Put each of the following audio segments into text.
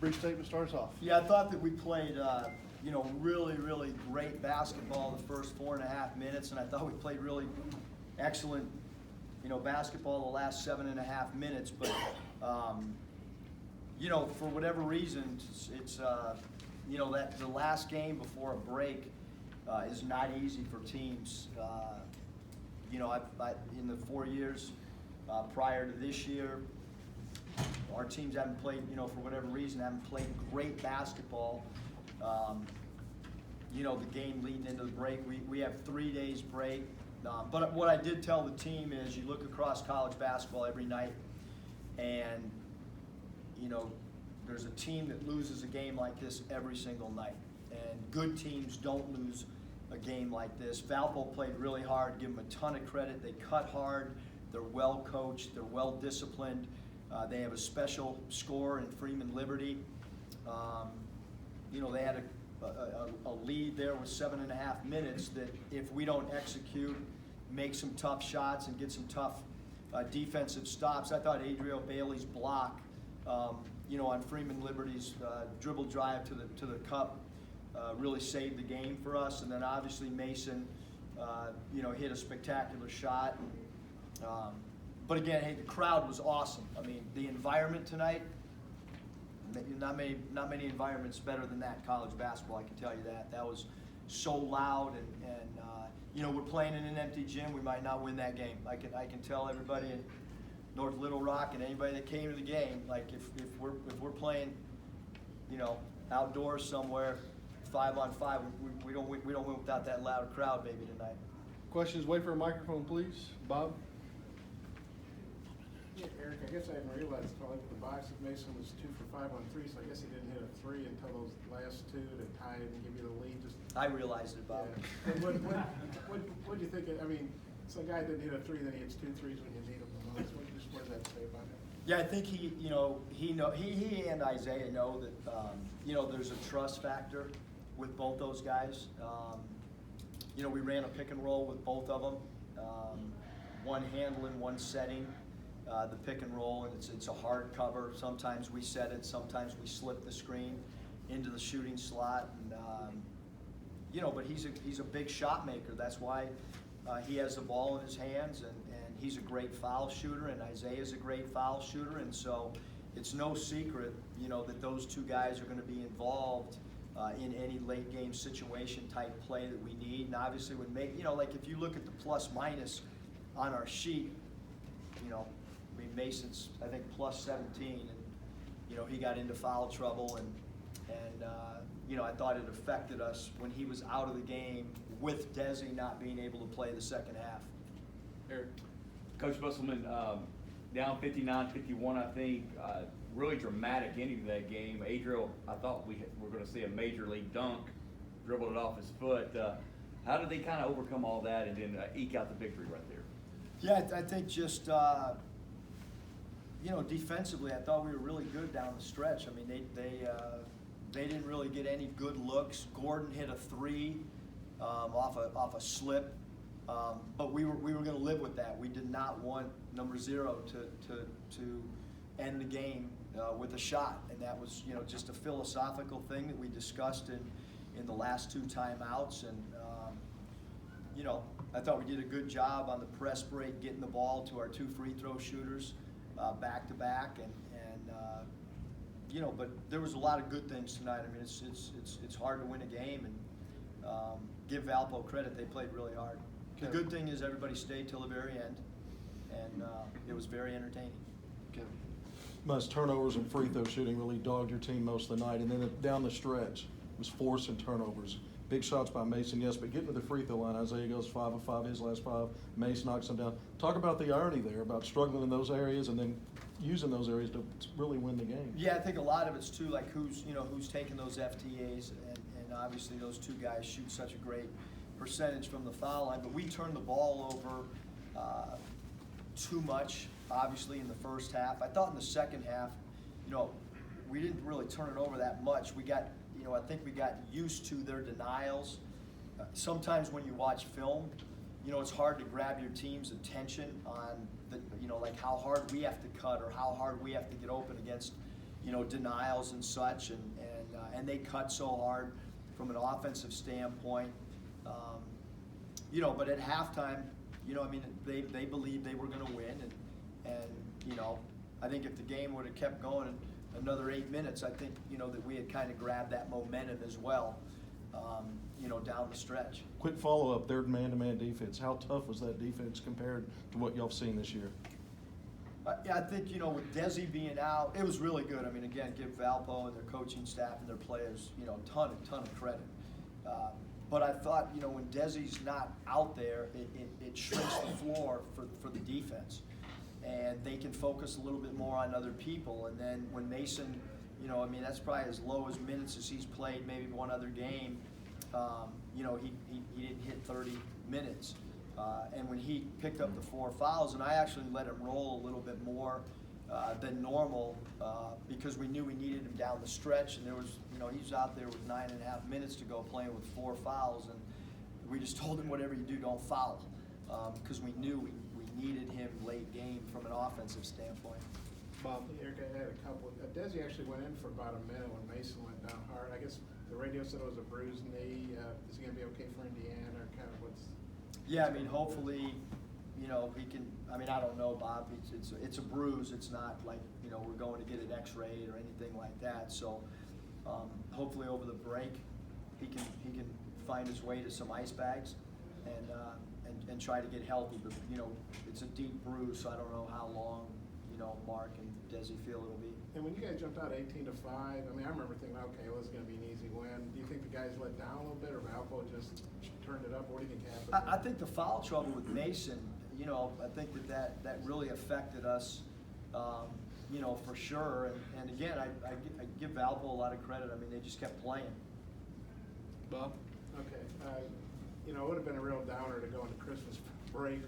Brief statement starts off. Yeah, I thought that we played, really, really great basketball the first 4.5 minutes, and I thought we played really excellent, basketball the last 7.5 minutes. But, for whatever reason, it's that the last game before a break is not easy for teams. In the 4 years prior to this year, our teams haven't played, for whatever reason, haven't played great basketball. The game leading into the break, we have 3 days break. But what I did tell the team is you look across college basketball every night and, there's a team that loses a game like this every single night. And good teams don't lose a game like this. Valpo played really hard, give them a ton of credit. They cut hard, they're well coached, they're well disciplined. They have a special scorer in Freeman Liberty. They had a lead there with 7.5 minutes that if we don't execute, make some tough shots and get some tough defensive stops. I thought Adriel Bailey's block, on Freeman Liberty's dribble drive to the cup really saved the game for us. And then obviously Mason, hit a spectacular shot. But again, hey, the crowd was awesome. I mean, the environment tonight, not many environments better than that college basketball, I can tell you that. That was so loud, and we're playing in an empty gym. We might not win that game. I can tell everybody in North Little Rock and anybody that came to the game, like if we're playing, outdoors somewhere, 5-on-5, we don't win without that loud crowd, baby, tonight. Questions, wait for a microphone, please. Bob? Yeah, Eric, I guess I didn't realize until I looked at the box that Mason was 2 for 5 on 3, so I guess he didn't hit a 3 until those last 2 to tie it and give you the lead. I realized it, Bob. Yeah. What do you think? I mean, some guy didn't hit a 3, then he hits 2 threes when you need them the most. What does that say about him? Yeah, I think he and Isaiah know that there's a trust factor with both those guys. We ran a pick and roll with both of them, one handling, one setting. The pick and roll, and it's a hard cover. Sometimes we set it, sometimes we slip the screen into the shooting slot, and but he's a big shot maker. That's why he has the ball in his hands, and he's a great foul shooter, and Isaiah's a great foul shooter, and so it's no secret, that those two guys are going to be involved in any late game situation type play that we need. And obviously would make, like if you look at the plus minus on our sheet, Mason's, I think, plus 17, and he got into foul trouble, and I thought it affected us when he was out of the game with Desi not being able to play the second half. Eric. Coach Musselman, down 59-51, I think, really dramatic ending to that game. Adriel, I thought we were going to see a major league dunk, dribbled it off his foot. How did they kind of overcome all that and then eke out the victory right there? Yeah, I think just defensively, I thought we were really good down the stretch. I mean, they didn't really get any good looks. Gordon hit a 3 off a slip, but we were going to live with that. We did not want number 0 to end the game with a shot, and that was just a philosophical thing that we discussed in the last 2 timeouts. And I thought we did a good job on the press break, getting the ball to our 2 free throw shooters back to back, and but there was a lot of good things tonight. I mean, it's hard to win a game, and give Valpo credit, they played really hard. The good thing is everybody stayed till the very end, and it was very entertaining. Kevin. Most turnovers and free throw shooting really dogged your team most of the night, and then down the stretch it was forcing turnovers. Big shots by Mason, yes, but getting to the free throw line, Isaiah goes 5 of 5, his last 5. Mace knocks him down. Talk about the irony there, about struggling in those areas and then using those areas to really win the game. Yeah, I think a lot of it's too, like who's taking those FTAs, and obviously those 2 guys shoot such a great percentage from the foul line, but we turned the ball over too much, obviously, in the first half. I thought in the second half, we didn't really turn it over that much. We got, I think we got used to their denials. Sometimes when you watch film, it's hard to grab your team's attention on the, like how hard we have to cut or how hard we have to get open against, denials and such, and they cut so hard from an offensive standpoint. But at halftime, they believed they were going to win, and I think if the game would have kept going another 8 minutes, I think that we had kind of grabbed that momentum as well, down the stretch. Quick follow-up, their man-to-man defense. How tough was that defense compared to what y'all have seen this year? Yeah, I think, with Desi being out, it was really good. I mean, again, give Valpo and their coaching staff and their players, a ton of credit. But I thought, when Desi's not out there, it shrinks the floor for the defense. And they can focus a little bit more on other people. And then when Mason, that's probably as low as minutes as he's played, maybe one other game. He didn't hit 30 minutes. And when he picked up the 4 fouls, and I actually let him roll a little bit more than normal because we knew we needed him down the stretch, and there was, he's out there with 9.5 minutes to go playing with 4 fouls, and we just told him, whatever you do, don't foul, because we knew we needed him late game from an offensive standpoint. Bob? Eric, I had a couple. Desi actually went in for about a minute when Mason went down hard. I guess the radio said it was a bruised knee. Is he going to be okay for Indiana, or kind of what's? Yeah, I mean, hopefully, he can. I mean, I don't know, Bob. It's a bruise. It's not like we're going to get an X-ray or anything like that. So, hopefully, over the break, he can find his way to some ice bags and try to get healthy. But it's a deep bruise, so I don't know how long Mark and Desi feel it'll be. And when you guys jumped out 18-5, I mean, I remember thinking, okay, well, it's going to be an easy win. Do you think the guys let down a little bit, or Valpo just turned it up? What do you think happened? I think the foul trouble with Mason, I think that really affected us, for sure. And again, I give Valpo a lot of credit. I mean, they just kept playing. Bob? Okay. It would have been a real downer to go into Christmas break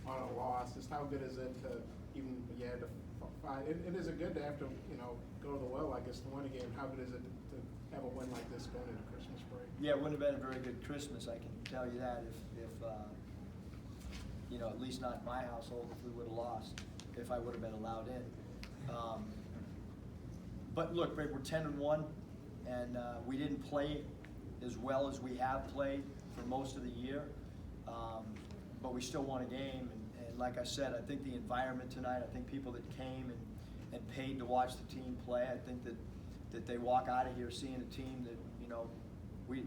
on a loss. Just how good is it to even you had to fight? It is it good to have to go to the well, I guess, to win a game. How good is it to have a win like this going into Christmas break? Yeah, it wouldn't have been a very good Christmas, I can tell you that, if at least not in my household, if we would have lost, if I would have been allowed in. But look, we're 10-1, and we didn't play as well as we have played for most of the year, but we still won a game. And like I said, I think the environment tonight, I think people that came and paid to watch the team play, I think that they walk out of here seeing a team that, we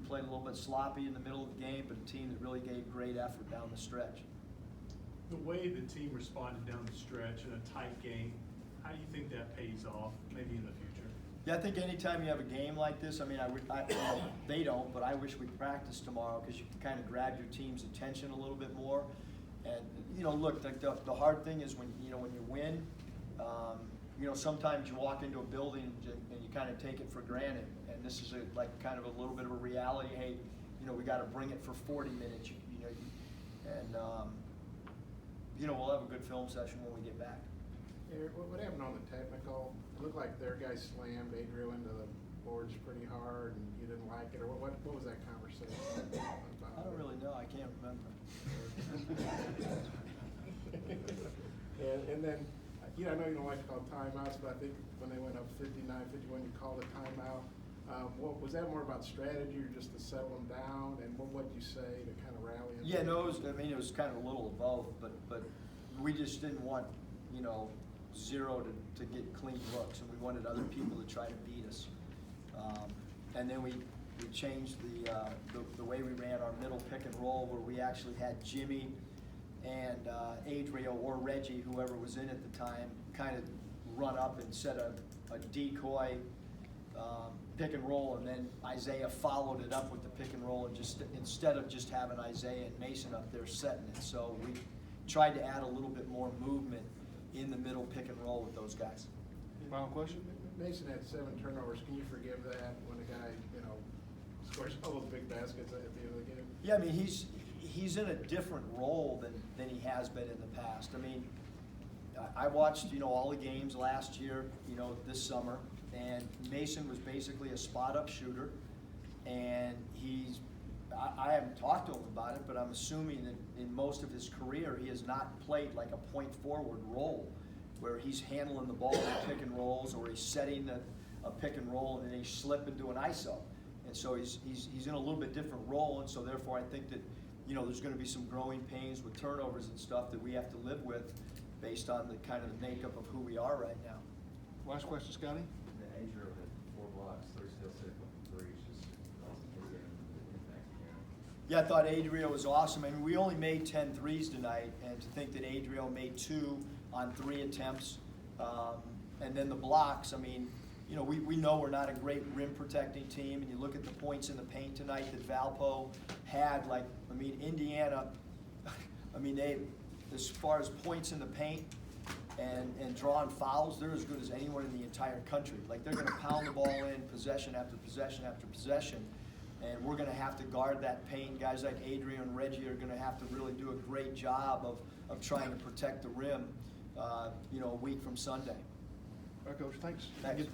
played a little bit sloppy in the middle of the game, but a team that really gave great effort down the stretch. The way the team responded down the stretch in a tight game, how do you think that pays off maybe in the future? Yeah, I think anytime you have a game like this, I mean, they don't, but I wish we practiced tomorrow, because you can kind of grab your team's attention a little bit more. And look, the hard thing is when you win, sometimes you walk into a building and you kind of take it for granted. And this is kind of a little bit of a reality. Hey, we got to bring it for 40 minutes. We'll have a good film session when we get back. Eric, what happened on the technical? It looked like their guy slammed Adriel into the boards pretty hard, and you didn't like it, or what was that conversation about? I don't really know. I can't remember. and then, I know you don't like to call timeouts, but I think when they went up 59-51, you called a timeout. What was that more about strategy, or just to settle them down? And what did you say to kind of rally them? Yeah, no, it was kind of a little of both, but we just didn't want, zero to get clean looks, and we wanted other people to try to beat us. And then we changed the way we ran our middle pick and roll, where we actually had Jimmy and Adriel or Reggie, whoever was in at the time, kind of run up and set a decoy pick and roll, and then Isaiah followed it up with the pick and roll, and just instead of just having Isaiah and Mason up there setting it. So we tried to add a little bit more movement in the middle pick and roll with those guys. Final question? Mason had 7 turnovers. Can you forgive that when a guy, scores all those big baskets at the end of the game? Yeah, I mean, he's in a different role than he has been in the past. I mean, I watched, all the games last year, this summer, and Mason was basically a spot-up shooter, and I haven't talked to him about it, but I'm assuming that in most of his career he has not played like a point forward role. where he's handling the ball in pick and rolls, or he's setting a pick and roll and then he slip into an ISO. And so he's in a little bit different role, and so therefore I think that, you know, there's gonna be some growing pains with turnovers and stuff that we have to live with based on the kind of the makeup of who we are right now. Last question, Scotty? Adriel had 4 blocks, 3 steals, 6 threes, just awesome impact. Yeah, I thought Adriel was awesome. I mean, we only made 10 threes tonight, and to think that Adriel made 2 on 3 attempts, and then the blocks, I mean, you know, we know we're not a great rim protecting team, and you look at the points in the paint tonight that Valpo had, like, I mean, Indiana, I mean, they, as far as points in the paint and drawing fouls, they're as good as anyone in the entire country. Like, they're gonna pound the ball in possession after possession after possession, and we're gonna have to guard that paint. Guys like Adrian and Reggie are gonna have to really do a great job of trying to protect the rim, you know, a week from Sunday. All right, Coach, thanks. Thanks. Get